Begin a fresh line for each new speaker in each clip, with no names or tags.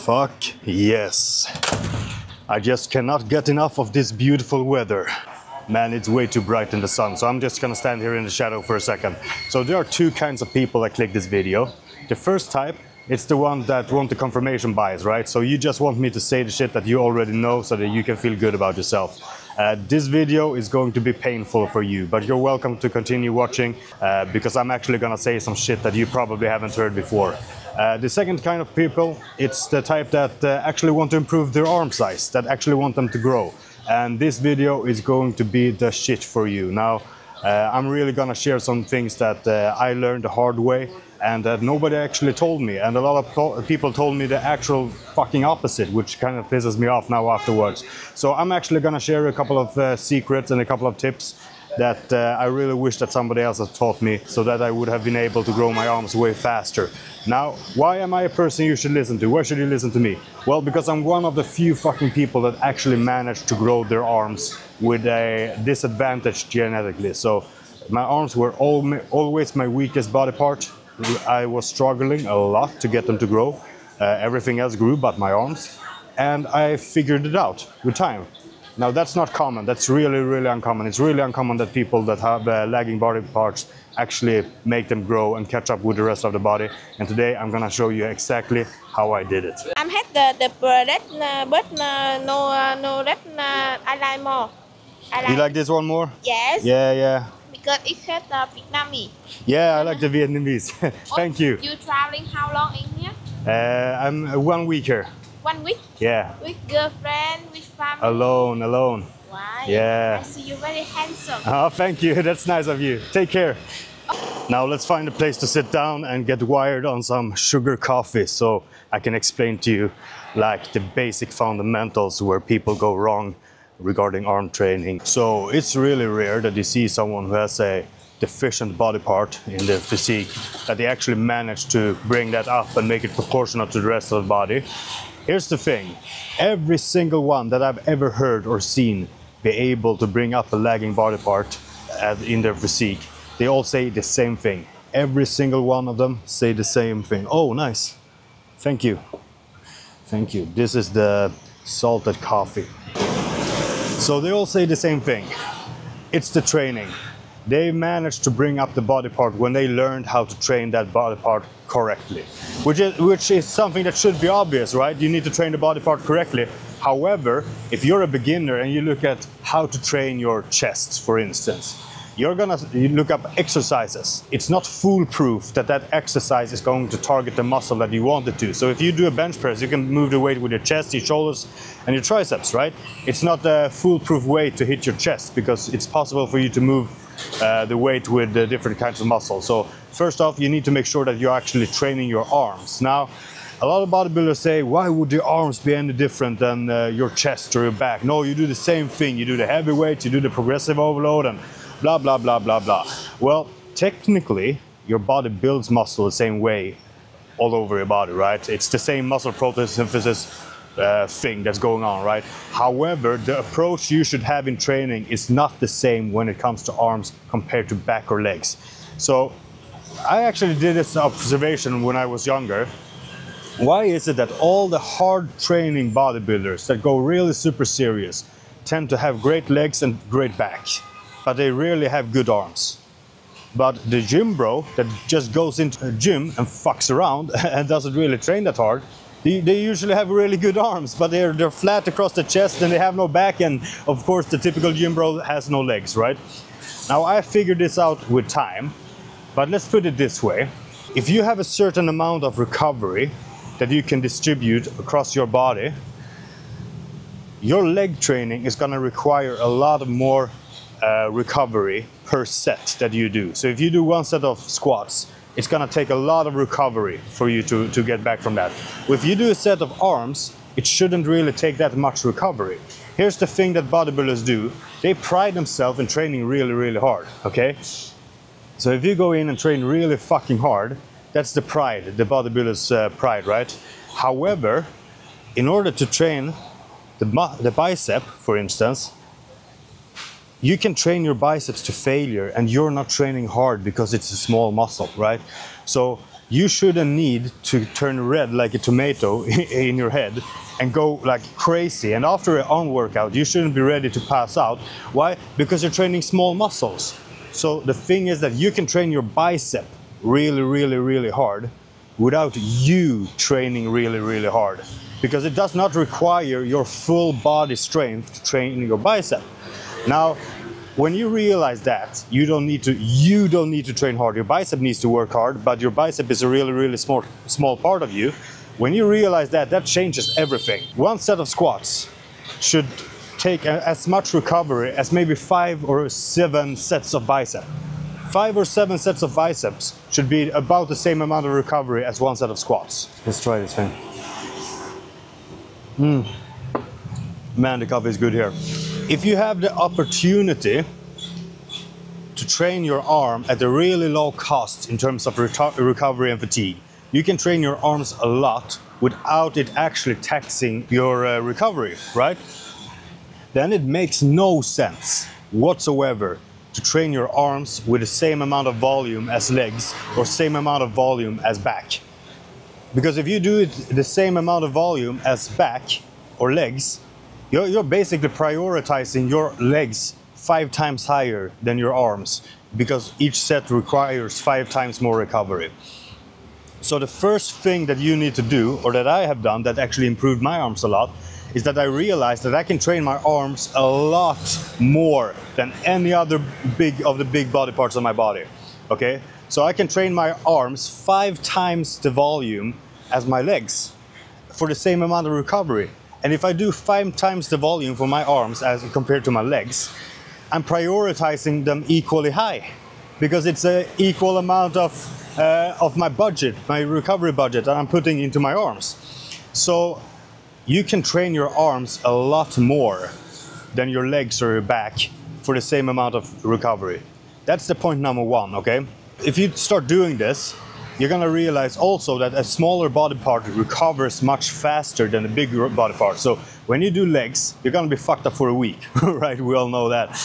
Fuck yes. I just cannot get enough of this beautiful weather. Man, it's way too bright in the sun, so I'm just gonna stand here in the shadow for a second. So there are two kinds of people that click this video. The first type, it's the one that want the confirmation bias, right? So you just want me to say the shit that you already know so that you can feel good about yourself. This video is going to be painful for you, but you're welcome to continue watching because I'm actually gonna say some shit that you probably haven't heard before. The second kind of people, it's the type that actually want to improve their arm size, that actually want them to grow. And this video is going to be the shit for you. Now, I'm really gonna share some things that I learned the hard way and that nobody actually told me. And a lot of people told me the actual fucking opposite, which kind of pisses me off now afterwards. So I'm actually gonna share a couple of secrets and a couple of tips that I really wish that somebody else had taught me so that I would have been able to grow my arms way faster. Now, why am I a person you should listen to? Why should you listen to me? Well, because I'm one of the few fucking people that actually managed to grow their arms with a disadvantage genetically. So my arms were always my weakest body part. I was struggling a lot to get them to grow. Everything else grew but my arms. And I figured it out with time. Now that's not common, that's really, really uncommon. It's really uncommon that people that have lagging body parts actually make them grow and catch up with the rest of the body. And today I'm gonna show you exactly how I did it.
I'm had the product, but no red, I like more.
You like this one more?
Yes.
Yeah.
Because it has Vietnamese.
Yeah, I like the Vietnamese. Thank you.
You traveling how long in here?
I'm 1 week here.
1 week?
Yeah.
With girlfriend, with family?
Alone.
Why?
Yeah.
I see you very handsome.
Oh, thank you. That's nice of you. Take care. Now let's find a place to sit down and get wired on some sugar coffee so I can explain to you like the basic fundamentals where people go wrong regarding arm training. So it's really rare that you see someone who has a deficient body part in their physique, that they actually manage to bring that up and make it proportional to the rest of the body. Here's the thing, every single one that I've ever heard or seen be able to bring up a lagging body part in their physique, they all say the same thing. Every single one of them say the same thing. Oh, nice. Thank you. Thank you. This is the salted coffee. So they all say the same thing. It's the training. They managed to bring up the body part when they learned how to train that body part correctly, which is something that should be obvious, right? You need to train the body part correctly. However, if you're a beginner and you look at how to train your chest, for instance, you look up exercises. It's not foolproof that that exercise is going to target the muscle that you want it to. So if you do a bench press, you can move the weight with your chest, your shoulders, and your triceps, right? It's not a foolproof way to hit your chest because it's possible for you to move the weight with the different kinds of muscles. So first off, you need to make sure that you're actually training your arms. Now, a lot of bodybuilders say, why would your arms be any different than your chest or your back? No, you do the same thing. You do the heavy weights, you do the progressive overload and blah, blah, blah, blah, blah. Well, technically, your body builds muscle the same way all over your body, right? It's the same muscle protein synthesis thing that's going on, right? However, the approach you should have in training is not the same when it comes to arms compared to back or legs. So I actually did this observation when I was younger. Why is it that all the hard training bodybuilders that go really super serious tend to have great legs and great back, but they rarely have good arms? But the gym bro that just goes into a gym and fucks around and doesn't really train that hard, they usually have really good arms, but they're flat across the chest and they have no back, and of course the typical gym bro has no legs, right? Now I figured this out with time, but let's put it this way. If you have a certain amount of recovery that you can distribute across your body, your leg training is going to require a lot more recovery per set that you do. So if you do one set of squats, it's going to take a lot of recovery for you to get back from that. If you do a set of arms, it shouldn't really take that much recovery. Here's the thing that bodybuilders do. They pride themselves in training really, really hard, okay? So if you go in and train really fucking hard, that's the pride, the bodybuilder's pride, right? However, in order to train the bicep, for instance, you can train your biceps to failure and you're not training hard because it's a small muscle, right? So you shouldn't need to turn red like a tomato in your head and go like crazy. And after an arm workout, you shouldn't be ready to pass out. Why? Because you're training small muscles. So the thing is that you can train your bicep really, really, really hard without you training really, really hard. Because it does not require your full body strength to train your bicep. Now, when you realize that, you don't need to train hard. Your bicep needs to work hard, but your bicep is a really, really small part of you. When you realize that, that changes everything. One set of squats should take as much recovery as maybe 5 or 7 sets of bicep. 5 or 7 sets of biceps should be about the same amount of recovery as 1 set of squats. Let's try this thing. Man, the coffee is good here. If you have the opportunity to train your arm at a really low cost in terms of recovery and fatigue, you can train your arms a lot without it actually taxing your recovery, right? Then it makes no sense whatsoever to train your arms with the same amount of volume as legs or same amount of volume as back. Because if you do it the same amount of volume as back or legs, you're basically prioritizing your legs 5 times higher than your arms, because each set requires 5 times more recovery. So the first thing that you need to do, or that I have done that actually improved my arms a lot, is that I realized that I can train my arms a lot more than any other big body parts of my body. Okay? So I can train my arms 5 times the volume as my legs for the same amount of recovery. And if I do 5 times the volume for my arms as compared to my legs, I'm prioritizing them equally high, because it's an equal amount of my budget, my recovery budget that I'm putting into my arms. So you can train your arms a lot more than your legs or your back for the same amount of recovery. That's the point number 1, okay? If you start doing this, you're gonna realize also that a smaller body part recovers much faster than a bigger body part. So when you do legs, you're gonna be fucked up for a week, right? We all know that.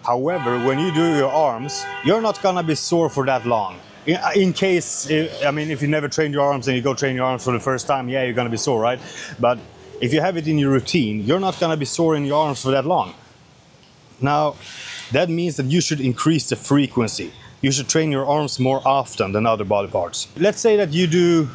However, when you do your arms, you're not gonna be sore for that long. In case, I mean, if you never trained your arms and you go train your arms for the first time, yeah, you're gonna be sore, right? But if you have it in your routine, you're not gonna be sore in your arms for that long. Now, that means that you should increase the frequency. You should train your arms more often than other body parts. Let's say that you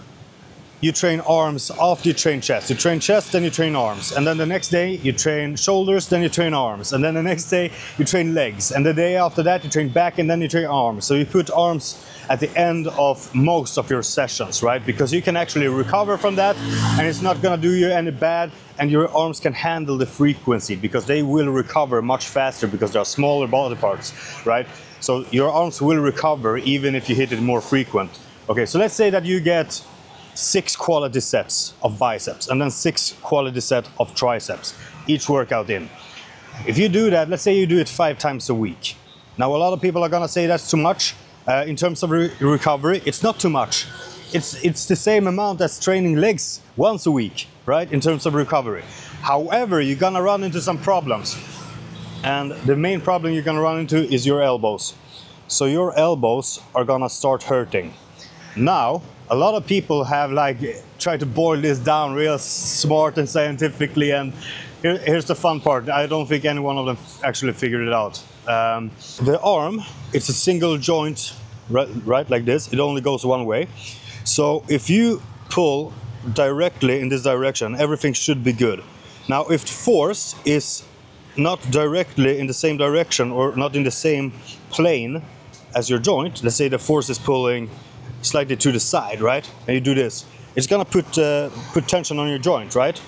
train arms after you train chest. You train chest, then you train arms. And then the next day you train shoulders, then you train arms. And then the next day you train legs. And the day after that you train back, and then you train arms. So you put arms at the end of most of your sessions, right? Because you can actually recover from that, and it's not gonna do you any bad, and your arms can handle the frequency because they will recover much faster because they are smaller body parts, right? So your arms will recover even if you hit it more frequent. Okay, so let's say that you get 6 quality sets of biceps and then 6 quality sets of triceps, each workout in. If you do that, let's say you do it 5 times a week. Now, a lot of people are gonna say that's too much. In terms of recovery, it's not too much. It's the same amount as training legs once a week, right? In terms of recovery. However, you're gonna run into some problems. And the main problem you're gonna run into is your elbows. So your elbows are gonna start hurting. Now, a lot of people have tried to boil this down real smart and scientifically, and here's the fun part. I don't think any one of them actually figured it out. The arm, it's a single joint, right, like this. It only goes one way. So if you pull directly in this direction, everything should be good. Now, if the force is not directly in the same direction or not in the same plane as your joint, let's say the force is pulling slightly to the side, right? And you do this, it's gonna put tension on your joint, right?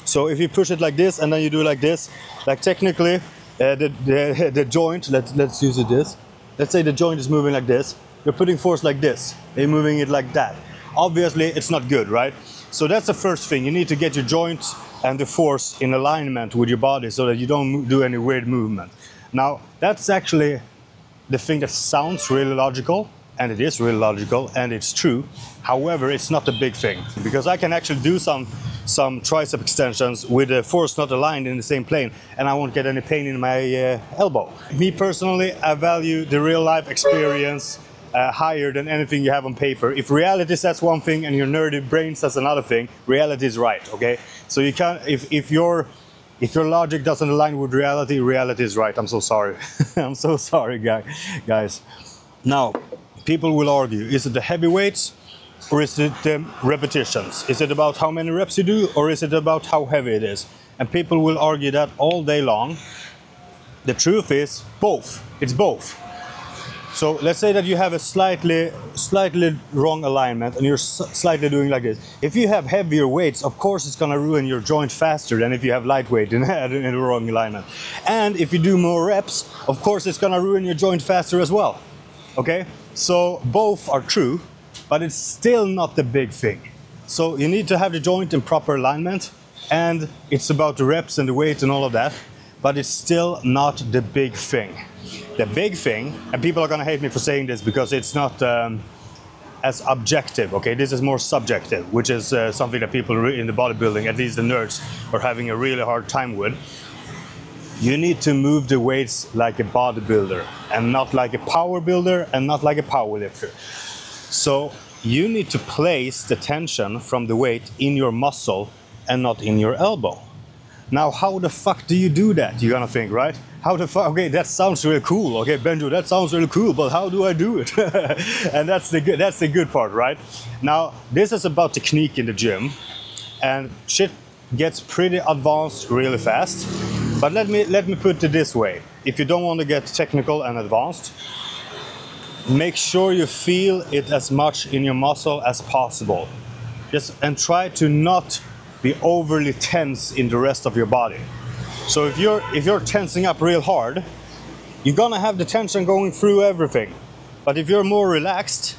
So if you push it like this and then you do like this, like technically the joint, let's use it this. Let's say the joint is moving like this. You're putting force like this. You're moving it like that. Obviously, it's not good, right? So that's the first thing. You need to get your joints and the force in alignment with your body so that you don't do any weird movement. Now, that's actually the thing that sounds really logical, and it is really logical, and it's true. However, it's not a big thing, because I can actually do some tricep extensions with the force not aligned in the same plane, and I won't get any pain in my elbow. Me personally, I value the real life experience higher than anything you have on paper. If reality says one thing and your nerdy brain says another thing, reality is right, okay? So you can't, if your logic doesn't align with reality, reality is right. I'm so sorry. I'm so sorry, guys. Now, people will argue, is it the heavy weights or is it the repetitions? Is it about how many reps you do or is it about how heavy it is? And people will argue that all day long. The truth is both. It's both. So let's say that you have a slightly wrong alignment and you're slightly doing like this. If you have heavier weights, of course it's gonna ruin your joint faster than if you have lightweight in the wrong alignment. And if you do more reps, of course it's gonna ruin your joint faster as well. Okay? So both are true, but it's still not the big thing. So you need to have the joint in proper alignment, and it's about the reps and the weight and all of that, but it's still not the big thing. The big thing, and people are gonna hate me for saying this because it's not as objective, okay? This is more subjective, which is something that people in the bodybuilding, at least the nerds, are having a really hard time with. You need to move the weights like a bodybuilder and not like a power builder and not like a power lifter. So you need to place the tension from the weight in your muscle and not in your elbow. Now, how the fuck do you do that? You're gonna think, right? How the fuck? Okay, that sounds really cool. Okay, Benjo, that sounds really cool, but how do I do it? And that's the good part, right? Now, this is about technique in the gym, and shit gets pretty advanced really fast. But let me put it this way: if you don't want to get technical and advanced, make sure you feel it as much in your muscle as possible. And try to not be overly tense in the rest of your body. So if you're tensing up real hard, you're gonna have the tension going through everything. But if you're more relaxed,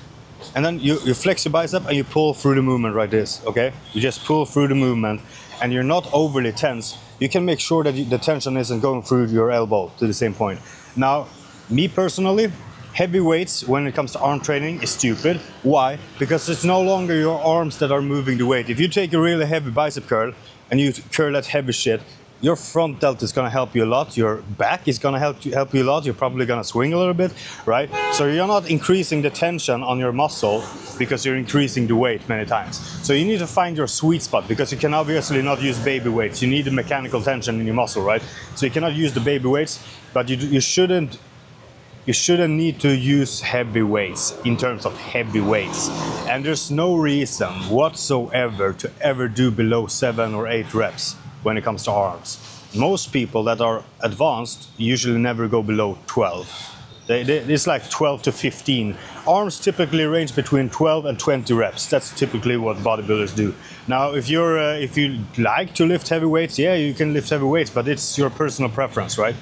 and then you flex your bicep and you pull through the movement like this, okay? You just pull through the movement and you're not overly tense, you can make sure that the tension isn't going through your elbow to the same point. Now, me personally, heavy weights when it comes to arm training is stupid. Why? Because it's no longer your arms that are moving the weight. If you take a really heavy bicep curl and you curl that heavy shit, your front delt is gonna help you a lot. Your back is gonna help you a lot. You're probably gonna swing a little bit, right? So you're not increasing the tension on your muscle because you're increasing the weight many times. So you need to find your sweet spot because you can obviously not use baby weights. You need the mechanical tension in your muscle, right? So you cannot use the baby weights, but you shouldn't need to use heavy weights in terms of heavy weights. And there's no reason whatsoever to ever do below 7 or 8 reps when it comes to arms. Most people that are advanced usually never go below 12. It's like 12 to 15. Arms typically range between 12 and 20 reps. That's typically what bodybuilders do. Now, if you like to lift heavy weights, yeah, you can lift heavy weights, but it's your personal preference, right?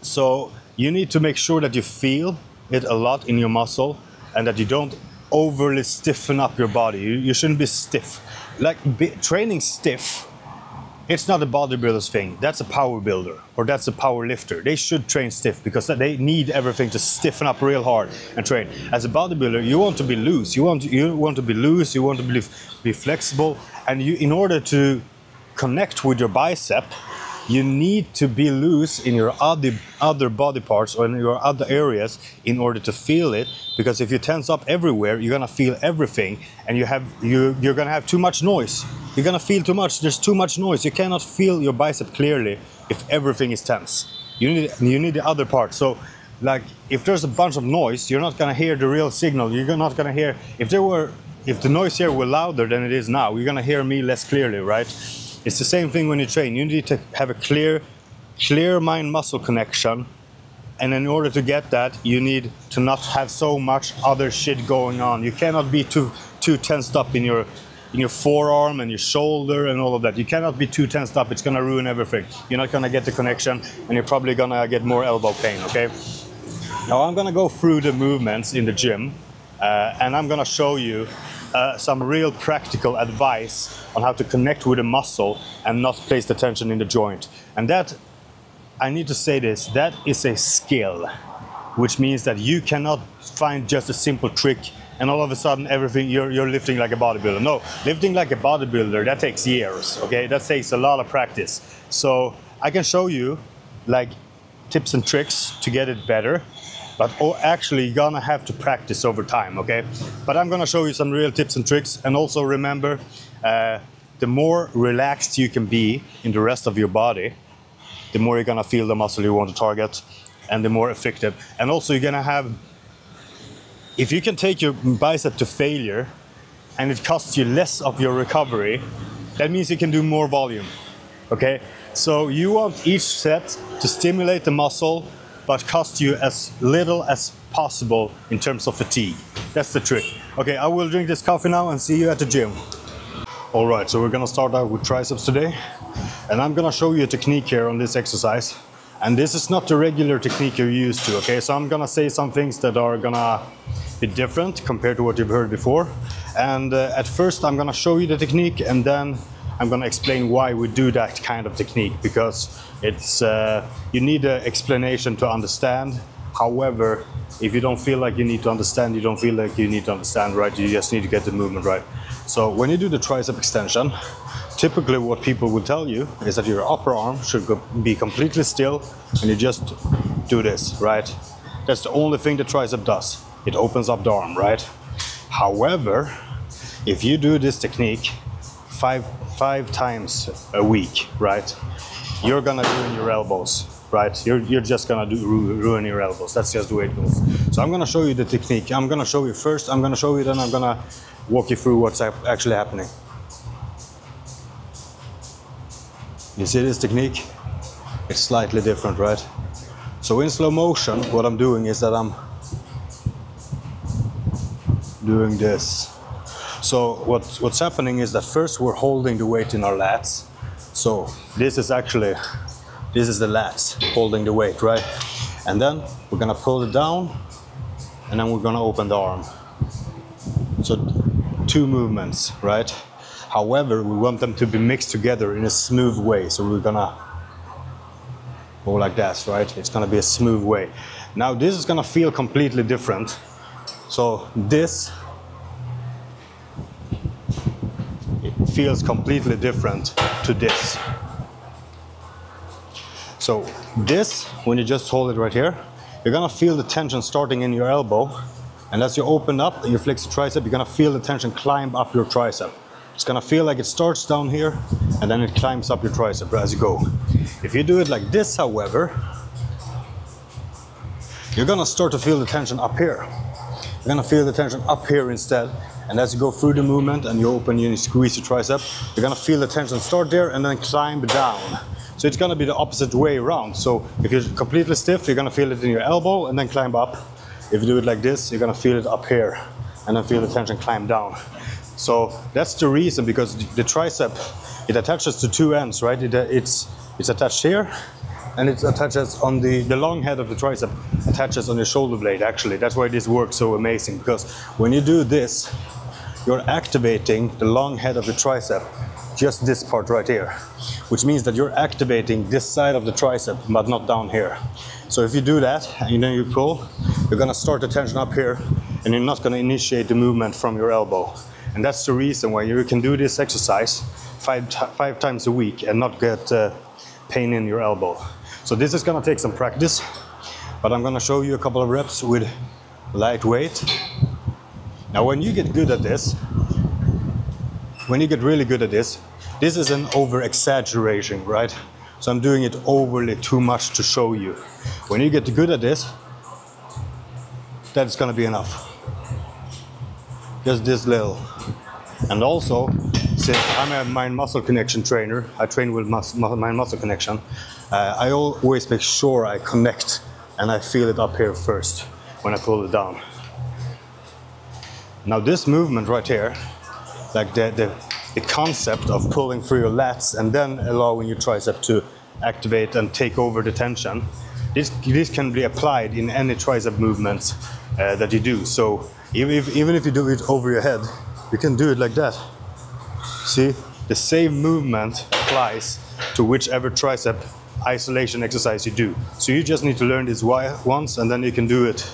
So you need to make sure that you feel it a lot in your muscle and that you don't overly stiffen up your body. You shouldn't be stiff. Training stiff, it's not a bodybuilder's thing. That's a power builder or that's a power lifter. They should train stiff because they need everything to stiffen up real hard and train. As a bodybuilder, you want to be loose. You want to be loose. You want to be flexible. And in order to connect with your bicep, you need to be loose in your other body parts or in your other areas in order to feel it. Because if you tense up everywhere, you're gonna feel everything, and you're gonna have too much noise. You're gonna feel too much. There's too much noise. You cannot feel your bicep clearly if everything is tense. You need the other part. So, like, if there's a bunch of noise, you're not gonna hear the real signal. You're not gonna hear if the noise here were louder than it is now. You're gonna hear me less clearly, right? It's the same thing when you train. You need to have a clear mind-muscle connection. And in order to get that, you need to not have so much other shit going on. You cannot be too tensed up in your forearm and your shoulder and all of that. You cannot be too tensed up. It's gonna ruin everything. You're not gonna get the connection and you're probably gonna get more elbow pain, okay? Now I'm gonna go through the movements in the gym and I'm gonna show you some real practical advice on how to connect with a muscle and not place the tension in the joint. And that, I need to say this, that is a skill, which means that you cannot find just a simple trick and all of a sudden everything, you're lifting like a bodybuilder. No, lifting like a bodybuilder, that takes years, okay? That takes a lot of practice. So I can show you like tips and tricks to get it better. but actually you're gonna have to practice over time, okay? But I'm gonna show you some real tips and tricks. And also remember, the more relaxed you can be in the rest of your body, the more you're gonna feel the muscle you want to target, and the more effective. And also you're gonna have, if you can take your bicep to failure and it costs you less of your recovery, that means you can do more volume, okay? So you want each set to stimulate the muscle, but cost you as little as possible in terms of fatigue. That's the trick. Okay, I will drink this coffee now and see you at the gym. All right, so we're gonna start out with triceps today. And I'm gonna show you a technique here on this exercise. And this is not the regular technique you're used to, okay? So I'm gonna say some things that are gonna be different compared to what you've heard before. And at first I'm gonna show you the technique, and then I'm gonna explain why we do that kind of technique, because it's you need an explanation to understand. However, if you don't feel like you need to understand, you don't feel like you need to understand, right? You just need to get the movement right. So when you do the tricep extension, typically what people will tell you is that your upper arm should be completely still, and you just do this, right? That's the only thing the tricep does. It opens up the arm, right? However, if you do this technique five times a week, right, you're gonna ruin your elbows, right? You're just gonna ruin your elbows. That's just the way it goes. So I'm gonna show you the technique. I'm gonna show you first, I'm gonna show you, then I'm gonna walk you through what's actually happening. You see this technique? It's slightly different, right? So in slow motion, what I'm doing is that I'm doing this. So what's happening is that first we're holding the weight in our lats. So this is the lats holding the weight, right? And then we're gonna pull it down, and then we're gonna open the arm. So 2 movements, right? However, we want them to be mixed together in a smooth way. So we're gonna go like that, right? It's gonna be a smooth way. Now this is gonna feel completely different. So this, it feels completely different to this. So this, when you just hold it right here, you're gonna feel the tension starting in your elbow. And as you open up and you flex the tricep, you're gonna feel the tension climb up your tricep. It's gonna feel like it starts down here and then it climbs up your tricep as you go. If you do it like this, however, you're gonna start to feel the tension up here. You're gonna feel the tension up here instead. And as you go through the movement and you open, you squeeze your tricep, you're gonna feel the tension start there and then climb down. So it's gonna be the opposite way around. So if you're completely stiff, you're gonna feel it in your elbow and then climb up. If you do it like this, you're gonna feel it up here and then feel the tension climb down. So that's the reason, because the tricep, it attaches to 2 ends, right? It's attached here, and it attaches on the long head of the tricep, attaches on your shoulder blade actually. That's why this works so amazing, because when you do this, you're activating the long head of the tricep, just this part right here, which means that you're activating this side of the tricep, but not down here. So if you do that, and then you pull, you're gonna start the tension up here, and you're not gonna initiate the movement from your elbow. And that's the reason why you can do this exercise five times a week and not get pain in your elbow. So this is gonna take some practice, but I'm gonna show you a couple of reps with light weight. Now when you get good at this, when you get really good at this, this is an over-exaggeration, right? So I'm doing it overly too much to show you. When you get good at this, that's gonna be enough. Just this little. And also, since I'm a mind-muscle connection trainer, I train with mind-muscle connection, I always make sure I connect and I feel it up here first when I pull it down. Now this movement right here, like the concept of pulling through your lats and then allowing your tricep to activate and take over the tension, this can be applied in any tricep movements that you do. So even if you do it over your head, you can do it like that. See, the same movement applies to whichever tricep isolation exercise you do. So you just need to learn this once, and then you can do it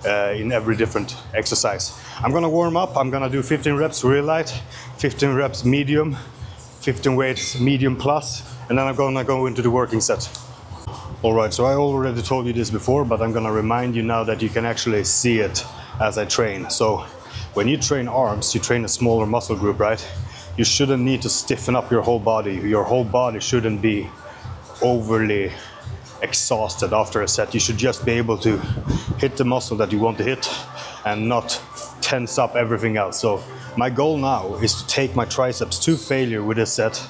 in every different exercise. I'm gonna warm up. I'm gonna do 15 reps real light, 15 reps medium, 15 weights medium plus, and then I'm gonna go into the working set. All right, so I already told you this before, but I'm gonna remind you now that you can actually see it as I train. So when you train arms, you train a smaller muscle group, right? You shouldn't need to stiffen up your whole body. Your whole body shouldn't be overly exhausted after a set. You should just be able to hit the muscle that you want to hit and not tense up everything else. So my goal now is to take my triceps to failure with this set,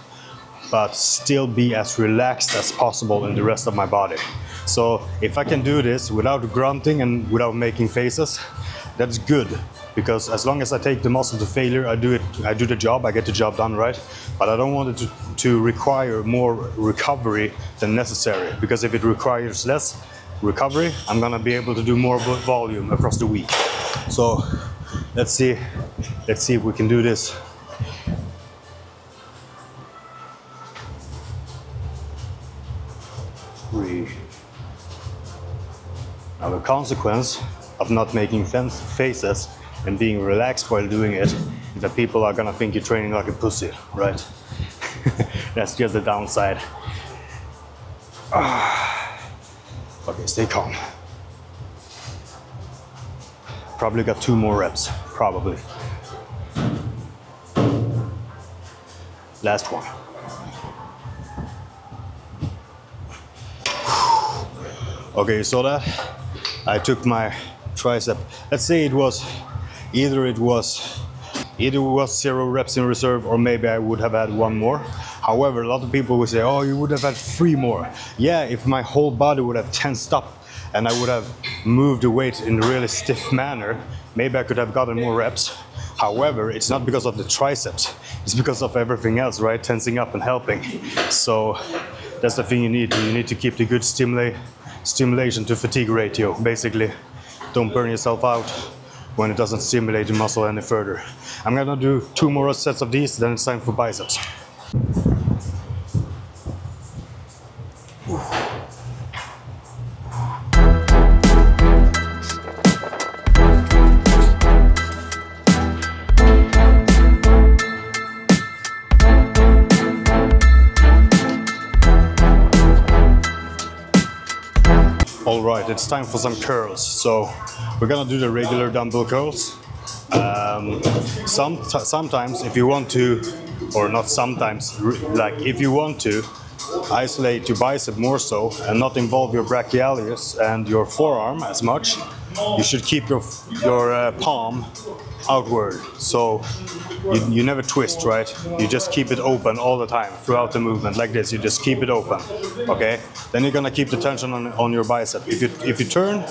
but still be as relaxed as possible in the rest of my body. So if I can do this without grunting and without making faces, that's good, because as long as I take the muscle to failure, I do the job, I get the job done, right? But I don't want it to require more recovery than necessary, because if it requires less recovery, I'm gonna be able to do more volume across the week. So let's see if we can do this. Now the consequence of not making faces and being relaxed while doing it is that people are gonna think you're training like a pussy, right? That's just the downside. Okay, stay calm. Probably got 2 more reps, probably. Last one. Okay, you saw that? I took my tricep. Let's say either it was 0 reps in reserve, or maybe I would have had 1 more. However, a lot of people would say, oh, you would have had 3 more. Yeah, if my whole body would have tensed up and I would have moved the weight in a really stiff manner, maybe I could have gotten more reps. However, it's not because of the triceps, it's because of everything else, right? Tensing up and helping. So that's the thing you need. You need to keep the good stimulation to fatigue ratio, basically. Don't burn yourself out when it doesn't stimulate the muscle any further. I'm gonna do 2 more sets of these, then it's time for biceps. All right, it's time for some curls. So we're gonna do the regular dumbbell curls. Sometimes if you want to, or not sometimes, like if you want to isolate your bicep more so and not involve your brachialis and your forearm as much, you should keep your palm outward. So you never twist, right? You just keep it open all the time throughout the movement, like this. You just keep it open, okay? Then you're gonna keep the tension on your bicep. If you turn,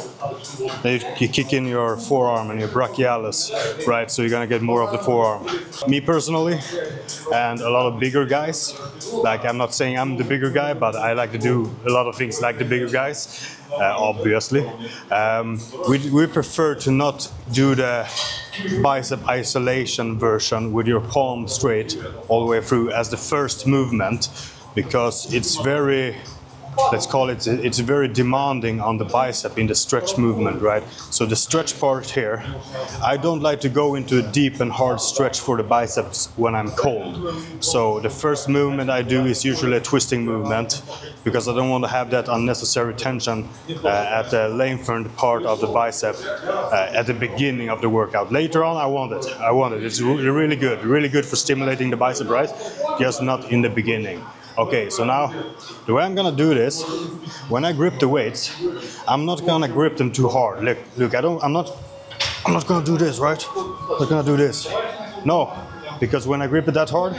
then you kick in your forearm and your brachialis, right? So you're gonna get more of the forearm. Me personally, and a lot of bigger guys, like I'm not saying I'm the bigger guy, but I like to do a lot of things like the bigger guys, obviously. We prefer to not do the bicep isolation version with your palm straight all the way through as the first movement, because it's very, let's call it, it's very demanding on the bicep in the stretch movement, right? So the stretch part here, I don't like to go into a deep and hard stretch for the biceps when I'm cold. So the first movement I do is usually a twisting movement, because I don't want to have that unnecessary tension at the lengthened part of the bicep at the beginning of the workout. Later on, I want it. It's really good for stimulating the bicep, right? Just not in the beginning. Okay, so now the way I'm gonna do this, when I grip the weights, I'm not gonna grip them too hard. Look, I'm not gonna do this, right? I'm not gonna do this. No, because when I grip it that hard,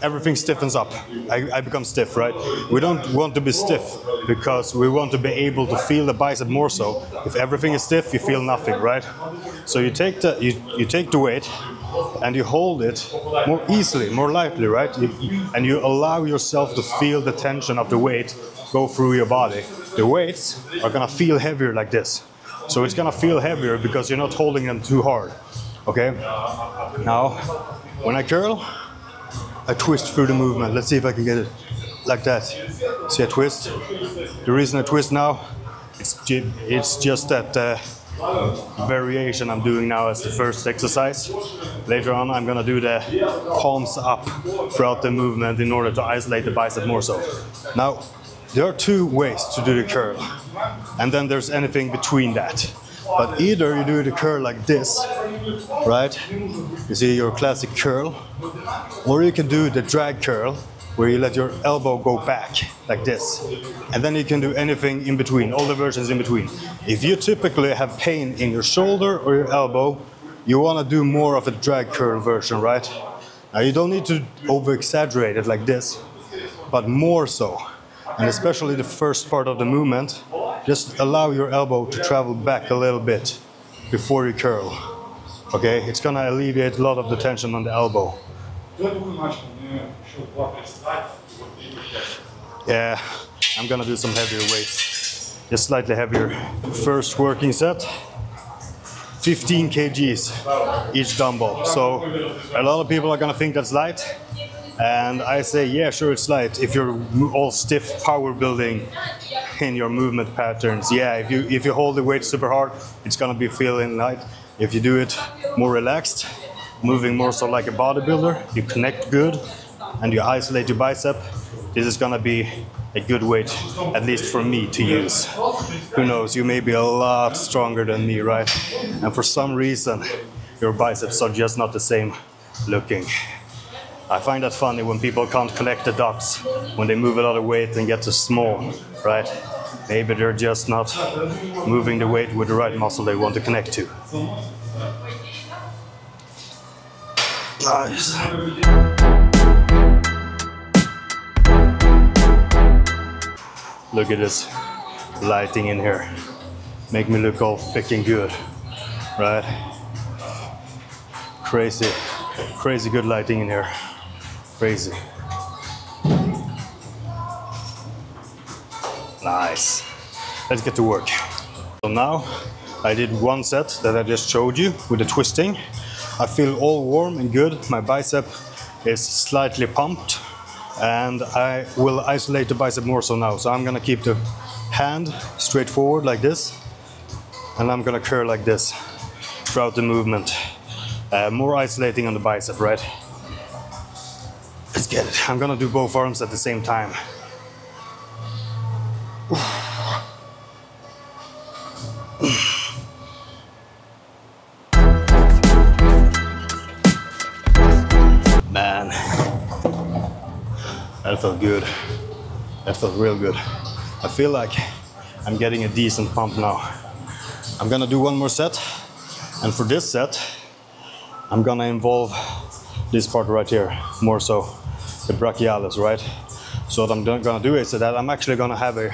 everything stiffens up. I become stiff, right? We don't want to be stiff because we want to be able to feel the bicep more so. If everything is stiff, you feel nothing, right? So you take the weight and you hold it more easily, more lightly, right? And you allow yourself to feel the tension of the weight go through your body. The weights are gonna feel heavier like this. So it's gonna feel heavier because you're not holding them too hard, okay? Now, when I curl, I twist through the movement. Let's see if I can get it like that. See, I twist. The reason I twist now, it's just that variation I'm doing now as the first exercise. Later on, I'm gonna do the palms up throughout the movement in order to isolate the bicep more so. Now, There are two ways to do the curl, and then there's anything between that. But either you do the curl like this, right? You see your classic curl, or you can do the drag curl, where you let your elbow go back like this. And then you can do anything in between, all the versions in between. If you typically have pain in your shoulder or your elbow, you want to do more of a drag curl version, right? Now you don't need to over-exaggerate it like this, but more so. And especially the first part of the movement, just allow your elbow to travel back a little bit before you curl. Okay, it's gonna alleviate a lot of the tension on the elbow. Yeah, I'm gonna do some heavier weights. Just slightly heavier. First working set, 15 kgs each dumbbell. So a lot of people are gonna think that's light. And I say, yeah, sure, it's light. If you're all stiff power building in your movement patterns, yeah, if you hold the weight super hard, it's gonna be feeling light. If you do it more relaxed, moving more so like a bodybuilder, you connect good, and you isolate your bicep, this is gonna be a good weight, at least for me to use. Who knows, you may be a lot stronger than me, right? And for some reason, your biceps are just not the same looking. I find that funny when people can't connect the dots when they move a lot of weight and get too small, right? Maybe they're just not moving the weight with the right muscle they want to connect to. Nice. Look at this lighting in here. Make me look all freaking good, right? Crazy, crazy good lighting in here. Crazy. Nice. Let's get to work. So now I did one set that I just showed you with the twisting. I feel all warm and good. My bicep is slightly pumped, and I will isolate the bicep more so now. So I'm gonna keep the hand straight forward like this, and I'm gonna curl like this throughout the movement. More isolating on the bicep, right? Let's get it. I'm gonna do both arms at the same time. Man, that felt good. That felt real good. I feel like I'm getting a decent pump now. I'm gonna do one more set, and for this set, I'm gonna involve this part right here, more so the brachialis, right? So what I'm gonna do is that I'm actually gonna have a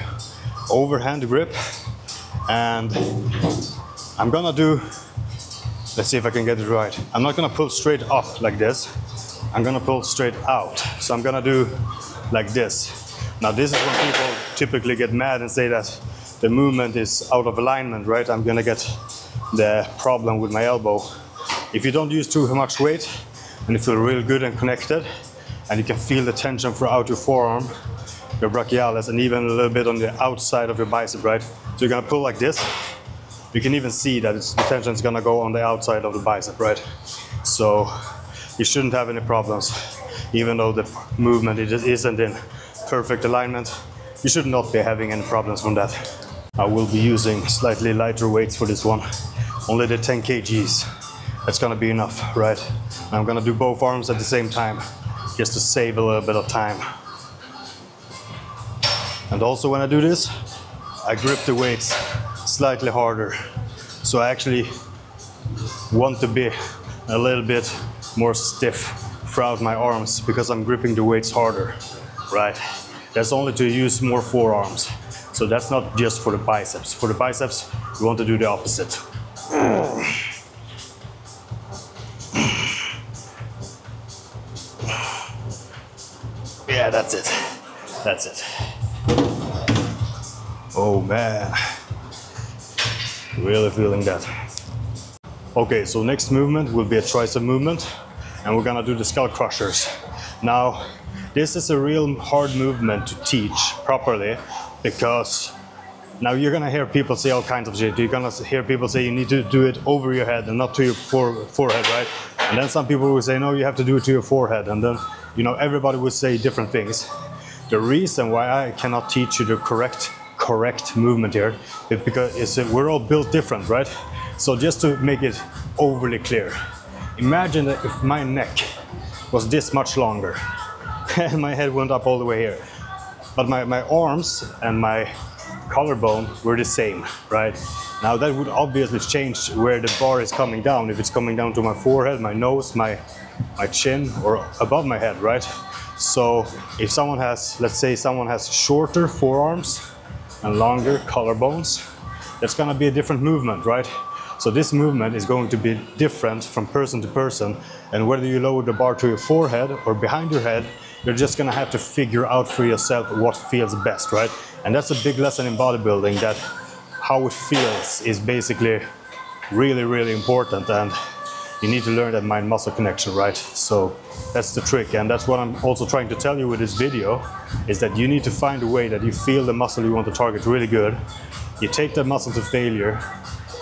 overhand grip, and I'm gonna do, let's see if I can get it right. I'm not gonna pull straight up like this. I'm gonna pull straight out. So I'm gonna do like this. Now this is when people typically get mad and say that the movement is out of alignment, right? I'm gonna get the problem with my elbow. If you don't use too much weight and you feel real good and connected, and you can feel the tension throughout your forearm, your brachialis, and even a little bit on the outside of your bicep, right? So you're gonna pull like this. You can even see that the tension is gonna go on the outside of the bicep, right? So you shouldn't have any problems. Even though the movement isn't in perfect alignment, you should not be having any problems from that. I will be using slightly lighter weights for this one. Only the 10 kgs. That's gonna be enough, right? And I'm gonna do both arms at the same time, just to save a little bit of time. And also when I do this, I grip the weights slightly harder. So I actually want to be a little bit more stiff throughout my arms because I'm gripping the weights harder, right? That's only to use more forearms. So that's not just for the biceps. For the biceps, you want to do the opposite. Yeah, that's it. That's it. Oh man. Really feeling that. Okay, so next movement will be a tricep movement, and we're gonna do the skull crushers. Now, this is a real hard movement to teach properly, because now you're gonna hear people say all kinds of shit. You're gonna hear people say you need to do it over your head and not to your forehead, right? And then some people will say, no, you have to do it to your forehead. And then, you know, everybody will say different things. The reason why I cannot teach you the correct movement here is because we're all built different, right? So just to make it overly clear, imagine that if my neck was this much longer and my head went up all the way here, but my arms and my collarbone were the same, right? Now that would obviously change where the bar is coming down, if it's coming down to my forehead, my nose, my chin, or above my head, right? So if someone has, let's say someone has shorter forearms and longer collarbones, that's gonna be a different movement, right? So this movement is going to be different from person to person, and whether you lower the bar to your forehead or behind your head, you're just gonna have to figure out for yourself what feels best, right? And that's a big lesson in bodybuilding, that how it feels is basically really, really important, and you need to learn that mind-muscle connection, right? So that's the trick, and that's what I'm also trying to tell you with this video, is that you need to find a way that you feel the muscle you want to target really good. You take that muscle to failure,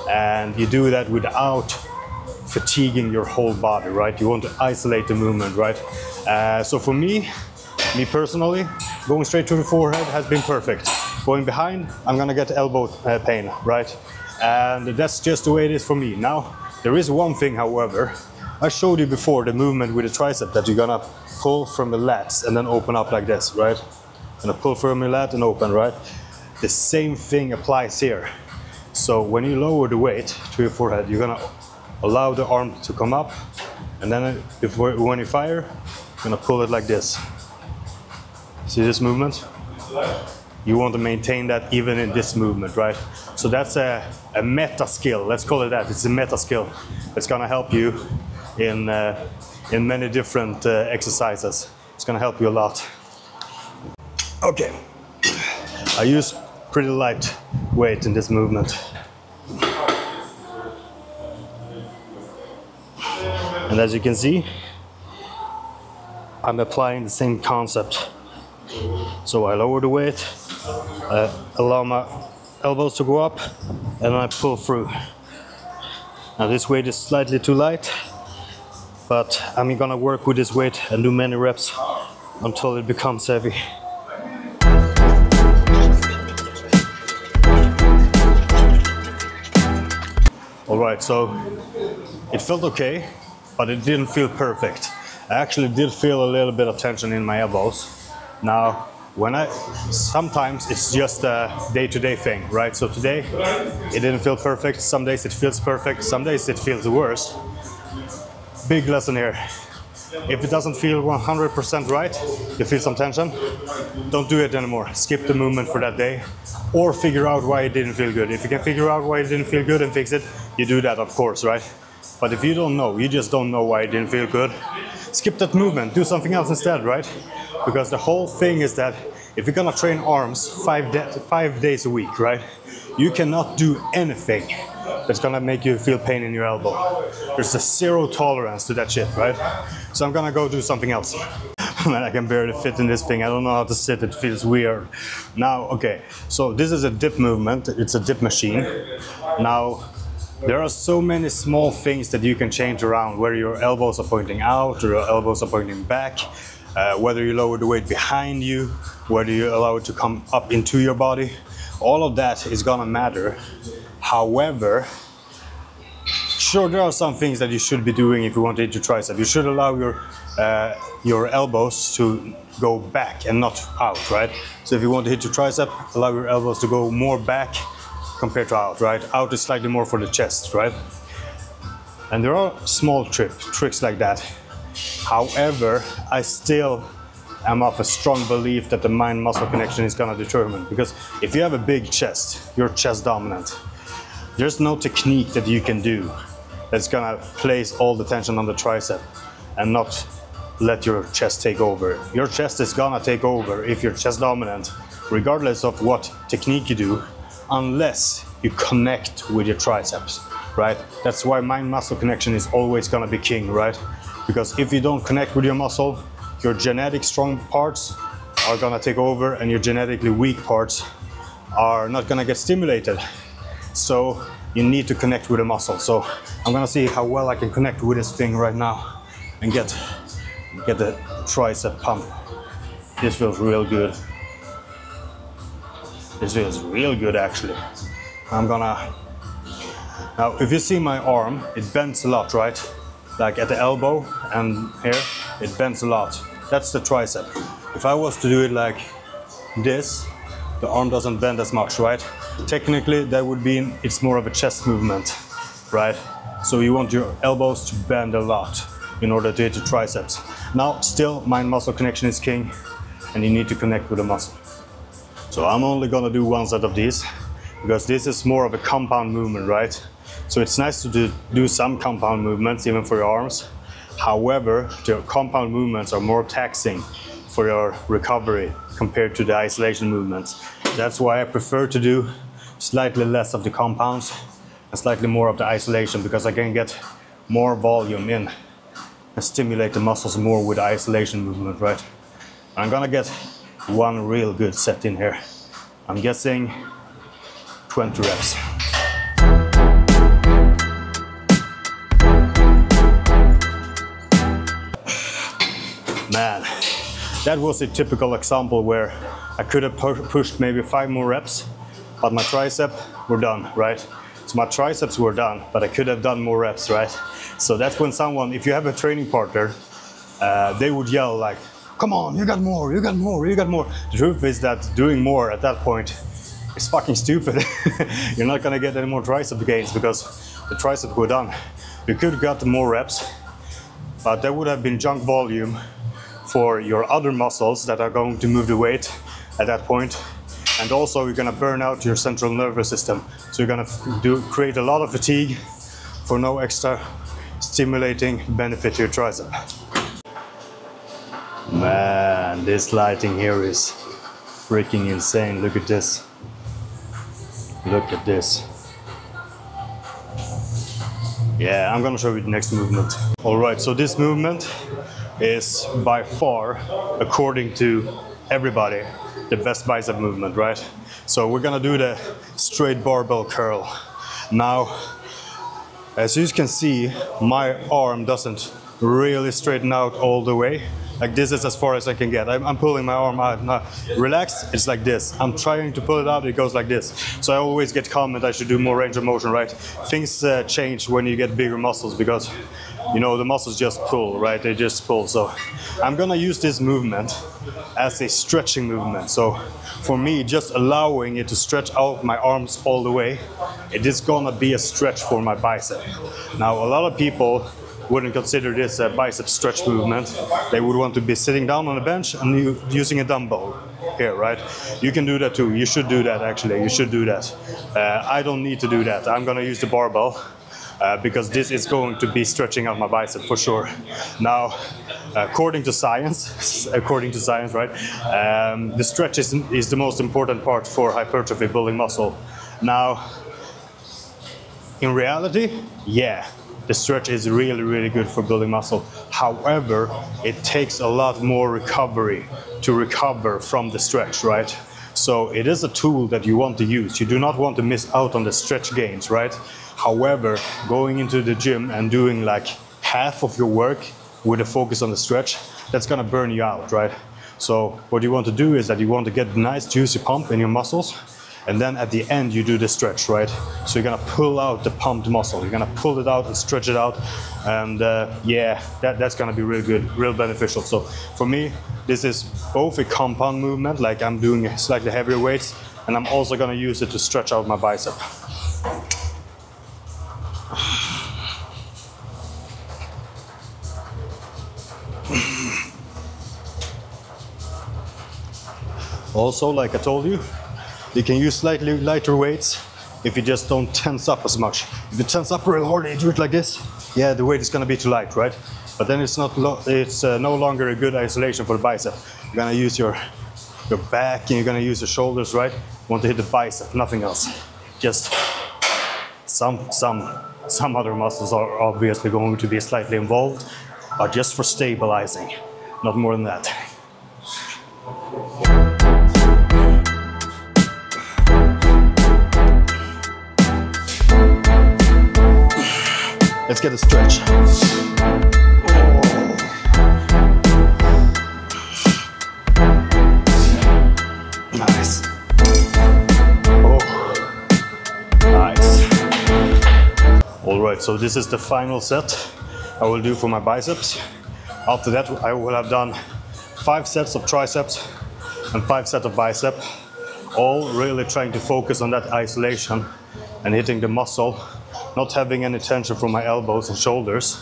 and you do that without fatiguing your whole body, right? You want to isolate the movement, right? So for me personally, going straight to the forehead has been perfect. Going behind, I'm gonna get elbow pain, right? And that's just the way it is for me. Now, there is one thing, however. I showed you before the movement with the tricep, that you're gonna pull from the lats and then open up like this, right? Gonna pull from your lat and open, right? The same thing applies here. So when you lower the weight to your forehead, you're gonna allow the arm to come up, and then when you fire, you're gonna pull it like this. See this movement? You want to maintain that even in this movement, right? So that's a meta skill, let's call it that. It's a meta skill. It's gonna help you in many different exercises. It's gonna help you a lot. Okay, I use pretty light weight in this movement. And as you can see, I'm applying the same concept. So I lower the weight, allow my elbows to go up, and I pull through. Now this weight is slightly too light, but I'm gonna work with this weight and do many reps until it becomes heavy. Alright, so it felt okay, but it didn't feel perfect. I actually did feel a little bit of tension in my elbows. Now, sometimes it's just a day-to-day thing, right? So today, it didn't feel perfect. Some days it feels perfect, some days it feels worse. Big lesson here. If it doesn't feel 100% right, you feel some tension, don't do it anymore. Skip the movement for that day, or figure out why it didn't feel good. If you can figure out why it didn't feel good and fix it, you do that, of course, right? But if you don't know, you just don't know why it didn't feel good, skip that movement, do something else instead, right? Because the whole thing is that if you're gonna train arms 5 days a week, right? You cannot do anything that's gonna make you feel pain in your elbow. There's a zero tolerance to that shit, right? So I'm gonna go do something else. Man, I can barely fit in this thing. I don't know how to sit, it feels weird. Now, okay, so this is a dip movement. It's a dip machine. Now, there are so many small things that you can change around, whether your elbows are pointing out or your elbows are pointing back, whether you lower the weight behind you, whether you allow it to come up into your body. All of that is gonna matter. However, sure, there are some things that you should be doing if you want to hit your tricep. You should allow your elbows to go back and not out, right? So if you want to hit your tricep, allow your elbows to go more back compared to out, right? Out is slightly more for the chest, right? And there are small tricks like that. However, I still am of a strong belief that the mind-muscle connection is gonna determine, because if you have a big chest, you're chest dominant, there's no technique that you can do that's gonna place all the tension on the tricep and not let your chest take over. Your chest is gonna take over if you're chest dominant, regardless of what technique you do, unless you connect with your triceps, right? That's why mind-muscle connection is always gonna be king, right? Because if you don't connect with your muscle, your genetic strong parts are gonna take over and your genetically weak parts are not gonna get stimulated. So you need to connect with the muscle. So I'm gonna see how well I can connect with this thing right now and get the tricep pump. This feels real good. This feels real good actually. Now if you see my arm, it bends a lot, right? Like at the elbow and here, it bends a lot. That's the tricep. If I was to do it like this, the arm doesn't bend as much, right? Technically that would be, it's more of a chest movement, right? So you want your elbows to bend a lot in order to hit the triceps. Now still mind-muscle connection is king, and you need to connect with the muscle. So I'm only gonna do one set of these because this is more of a compound movement, right? So it's nice to do some compound movements even for your arms. However, the compound movements are more taxing for your recovery compared to the isolation movements. That's why I prefer to do slightly less of the compounds and slightly more of the isolation, because I can get more volume in and stimulate the muscles more with the isolation movement, right? I'm gonna get one real good set in here. I'm guessing 20 reps. Man, that was a typical example where I could have pushed maybe 5 more reps, but my tricep were done, right? So my triceps were done, but I could have done more reps, right? So that's when someone, if you have a training partner, they would yell like, come on, you got more, you got more, you got more. The truth is that doing more at that point is fucking stupid. You're not gonna get any more tricep gains because the triceps were done. You could have got more reps, but that would have been junk volume for your other muscles that are going to move the weight at that point. And also you're gonna burn out your central nervous system. So you're gonna create a lot of fatigue for no extra stimulating benefit to your tricep. Man, this lighting here is freaking insane. Look at this. Look at this. Yeah, I'm gonna show you the next movement. All right, so this movement is by far, according to everybody, the best bicep movement, right? So we're gonna do the straight barbell curl. Now, as you can see, my arm doesn't really straighten out all the way. Like this is as far as I can get. I'm pulling my arm out. Now, relaxed, it's like this. I'm trying to pull it out, it goes like this. So I always get comment I should do more range of motion, right? Things change when you get bigger muscles because, you know, the muscles just pull, right? They just pull. So I'm gonna use this movement as a stretching movement. So for me, just allowing it to stretch out my arms all the way, it is gonna be a stretch for my bicep. Now, a lot of people wouldn't consider this a bicep stretch movement. They would want to be sitting down on a bench and using a dumbbell here, right? You can do that too. You should do that actually. You should do that. I don't need to do that. I'm gonna use the barbell because this is going to be stretching out my bicep for sure. Now, according to science, right? The stretch is the most important part for hypertrophy, building muscle. Now, in reality, yeah. The stretch is really, really good for building muscle. However, it takes a lot more recovery to recover from the stretch, right? So it is a tool that you want to use. You do not want to miss out on the stretch gains, right? However, going into the gym and doing like half of your work with a focus on the stretch, that's gonna burn you out, right? So what you want to do is that you want to get a nice juicy pump in your muscles. And then at the end, you do the stretch, right? So you're gonna pull out the pumped muscle. You're gonna pull it out and stretch it out. And yeah, that's gonna be real good, real beneficial. So for me, this is both a compound movement, like I'm doing slightly heavier weights, and I'm also gonna use it to stretch out my bicep. Also, like I told you, you can use slightly lighter weights if you just don't tense up as much. If you tense up real hard and you do it like this, yeah, the weight is gonna be too light, right? But then it's no longer a good isolation for the bicep. You're gonna use your back and you're gonna use your shoulders, right? You want to hit the bicep, nothing else. Just some other muscles are obviously going to be slightly involved, but just for stabilizing, not more than that. Let's get a stretch. So this is the final set I will do for my biceps. After that, I will have done 5 sets of triceps and 5 sets of bicep, all really trying to focus on that isolation and hitting the muscle, not having any tension from my elbows and shoulders.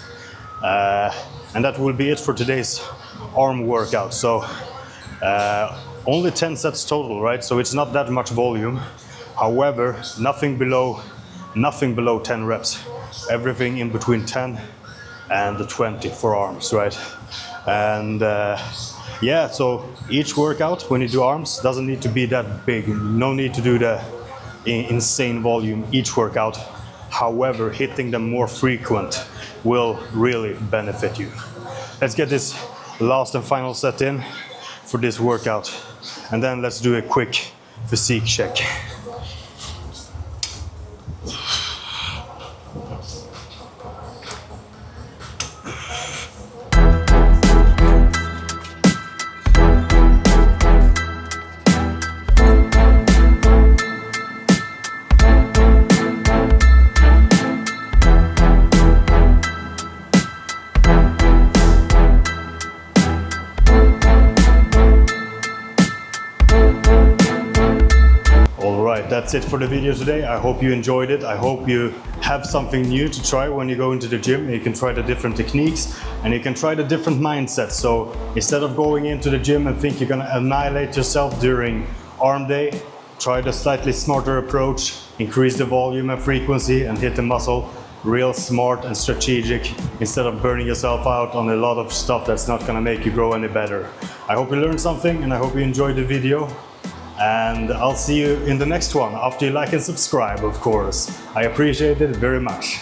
And that will be it for today's arm workout. So only 10 sets total, right? So it's not that much volume. However, nothing below 10 reps. Everything in between 10 and the 20 for arms, right? And yeah, so each workout when you do arms doesn't need to be that big. No need to do the insane volume each workout. However, hitting them more frequent will really benefit you. Let's get this last and final set in for this workout, and then let's do a quick physique check. That's it for the video today. I hope you enjoyed it. I hope you have something new to try when you go into the gym. You can try the different techniques and you can try the different mindsets. So instead of going into the gym and think you're gonna annihilate yourself during arm day, try the slightly smarter approach, increase the volume and frequency and hit the muscle real smart and strategic instead of burning yourself out on a lot of stuff that's not gonna make you grow any better. I hope you learned something and I hope you enjoyed the video. And I'll see you in the next one after you like and subscribe, of course. I appreciate it very much.